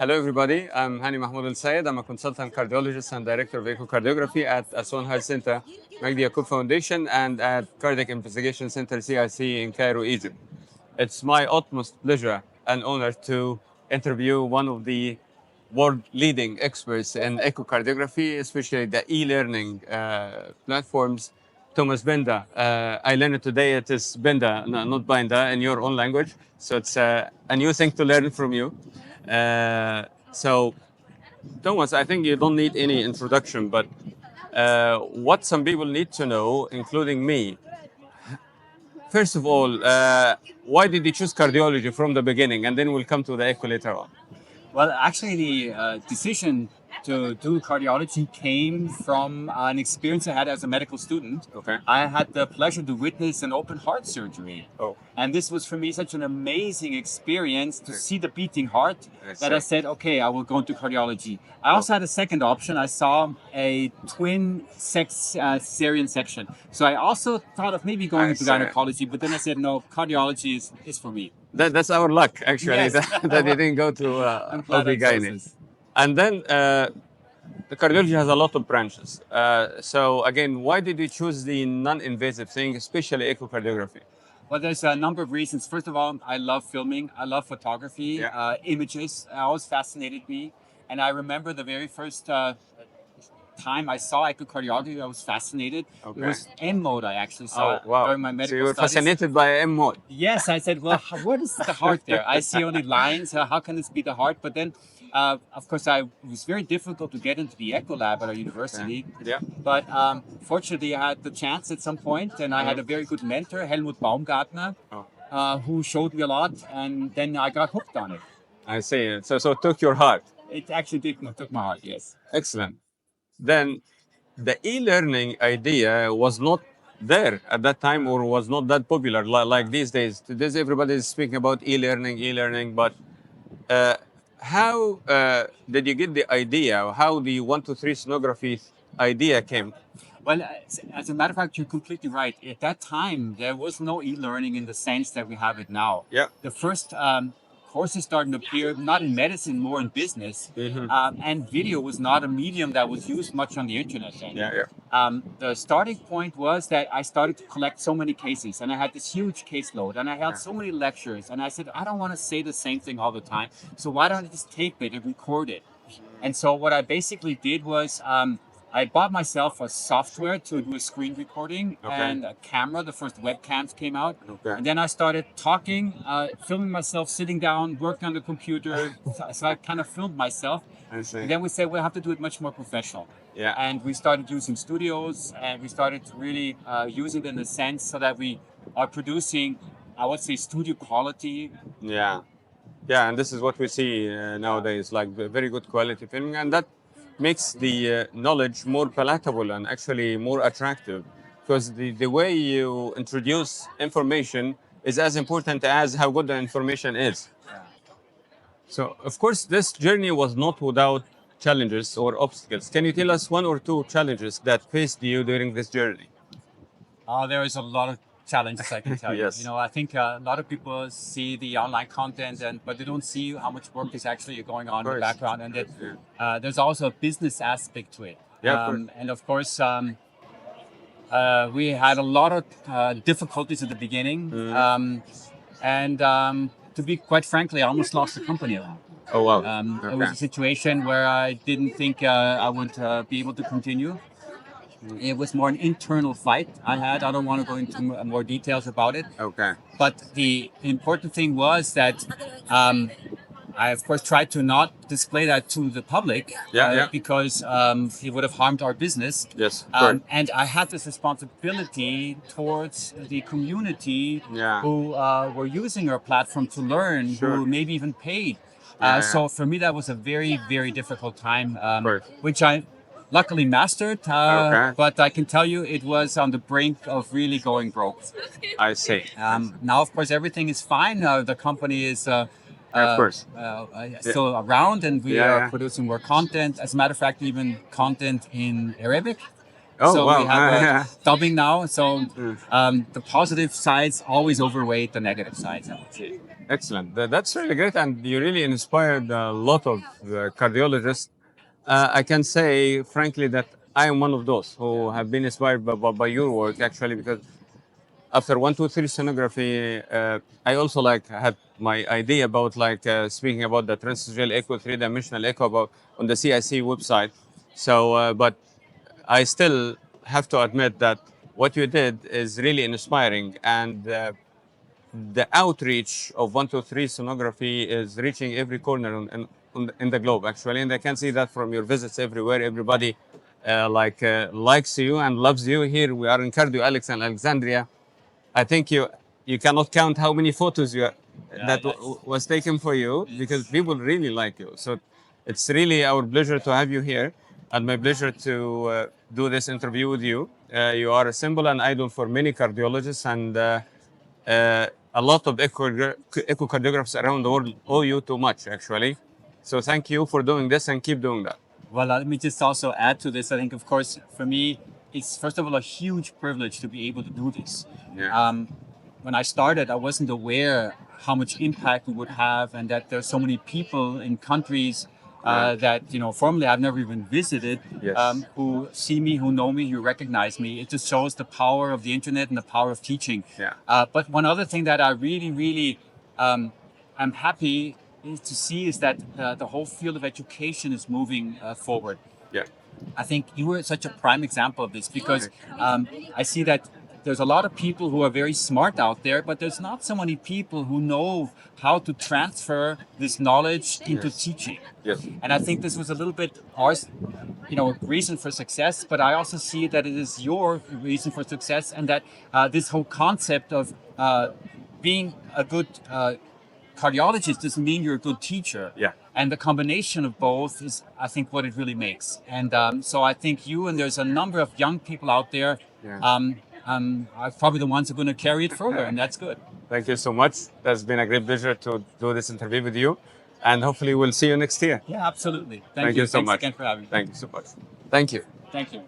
Hello, everybody. I'm Hani Mahmoud Al Sayed. I'm a consultant cardiologist and director of echocardiography at Aswan Health Center, Magdi Yaqub Foundation, and at Cardiac Investigation Center CIC in Cairo, Egypt. It's my utmost pleasure and honor to interview one of the world leading experts in echocardiography, especially the e-learning platforms, Thomas Benda. I learned today it is Benda, not Binda, in your own language. So it's a new thing to learn from you. So, Thomas, I think you don't need any introduction, but what some people need to know, including me, first of all, why did you choose cardiology from the beginning? And then we'll come to the echo later on. Well, actually, the decision to do cardiology came from an experience I had as a medical student. Okay. I had the pleasure to witness an open heart surgery. Oh. And this was for me such an amazing experience to see the beating heart I that I see. said, okay, I will go into cardiology. I also had a second option. I saw a twin sex cesarean section. So I also thought of maybe going I into see. gynecology, but then I said, no, cardiology is for me. That's our luck, actually, Yes. that you didn't go to I'm glad I chose OB-GYN. this. And then the cardiology has a lot of branches. So again, why did you choose the non-invasive thing, especially echocardiography? Well, there's a number of reasons. First of all, I love filming. I love photography, Yeah. images. Always fascinated me. And I remember the very first time I saw echocardiography, I was fascinated. Okay. It was M mode I actually saw Oh, wow. during my So medical you were studies. fascinated by M mode. Yes, I said, well, what is the heart there? I see only lines. How can this be the heart? But then, of course, it was very difficult to get into the echo lab at our university. Yeah. But fortunately, I had the chance at some point, and I had a very good mentor, Helmut Baumgartner, Oh. who showed me a lot, and then I got hooked on it. I see. So it took your heart. It actually took my heart, yes. Excellent. Then the e-learning idea was not there at that time or was not that popular like these days. Today everybody is speaking about e-learning, but how did you get the idea? How the 1, 2, 3 sonography idea came? Well, as a matter of fact, you're completely right. At that time, there was no e-learning in the sense that we have it now. Yeah. The first courses started to appear, not in medicine, more in business. And video was not a medium that was used much on the internet then. Yeah. The starting point was that I started to collect so many cases, and I had this huge caseload, and I held so many lectures, and I said, I don't want to say the same thing all the time, so why don't I just tape it and record it? And so what I basically did was I bought myself a software to do a screen recording and a camera. The first webcams came out. Okay. And then I started talking, filming myself, sitting down, working on the computer. So I kind of filmed myself. I see. And then we said, we'll have to do it much more professional. Yeah. And we started using studios, and we started really using it in a sense so that we are producing, I would say, studio quality. Yeah. Yeah, and this is what we see nowadays, like very good quality filming, and that makes the knowledge more palatable and actually more attractive, because the way you introduce information is as important as how good the information is. So, of course, this journey was not without challenges or obstacles. Can you tell us 1 or 2 challenges that faced you during this journey? There is a lot of challenges, I can tell Yes. you. You know, I think a lot of people see the online content, but they don't see how much work is actually going on in the course. background, and that there's also a business aspect to it. Yeah, of course. And of course, we had a lot of difficulties at the beginning, and to be quite frankly, I almost lost the company. Oh, wow. It was a situation where I didn't think I would be able to continue. It was more an internal fight I had. I don't want to go into more details about it. Okay. But the important thing was that I, of course, tried to not display that to the public because it would have harmed our business. Yes. And I had this responsibility towards the community who were using our platform to learn, who maybe even paid. So for me, that was a very, very difficult time, which I luckily mastered. But I can tell you it was on the brink of really going broke. I see. Now, of course, everything is fine. The company is of course. still around, and we are producing more content. As a matter of fact, even content in Arabic. Oh, So wow. we have Yeah. dubbing now. So the positive sides always overweight the negative sides, I would say. Excellent. That's really great, and you really inspired a lot of cardiologists. I can say, frankly, that I am one of those who have been inspired by your work, actually, because after 123 sonography, I also like had my idea about like speaking about the transvaginal echo, three-dimensional echo about on the CIC website. So, but I still have to admit that what you did is really inspiring, and the outreach of 123 sonography is reaching every corner in the globe, actually. And I can see that from your visits everywhere. Everybody likes you and loves you. Here we are in Cardio Alex and Alexandria. I think you cannot count how many photos was taken for you because people really like you. So it's really our pleasure to have you here, and my pleasure to do this interview with you. You are a symbol and idol for many cardiologists, and a lot of echocardiographers around the world owe you too much, actually. So thank you for doing this and keep doing that. Well, let me just also add to this. I think, of course, for me, it's first of all a huge privilege to be able to do this. Yeah. When I started, I wasn't aware how much impact we would have, and that there's so many people in countries that formerly I've never even visited, Yes. who see me, who know me, who recognize me. It just shows the power of the internet and the power of teaching. Yeah. But one other thing that I really I'm happy to see is that the whole field of education is moving forward. Yeah. I think you were such a prime example of this because I see that there's a lot of people who are very smart out there, but there's not so many people who know how to transfer this knowledge into teaching. Yes. And I think this was a little bit our, reason for success, but I also see that it is your reason for success, and that this whole concept of being a good cardiologist doesn't mean you're a good teacher. Yeah. And the combination of both is, I think, what it really makes. And so I think you and there's a number of young people out there are probably the ones who are going to carry it further, and that's good. Thank you so much. That's been a great pleasure to do this interview with you. And hopefully we'll see you next year. Yeah, absolutely. Thank you so Thanks much. again for having me. Thank you so much. Thank you. Thank you.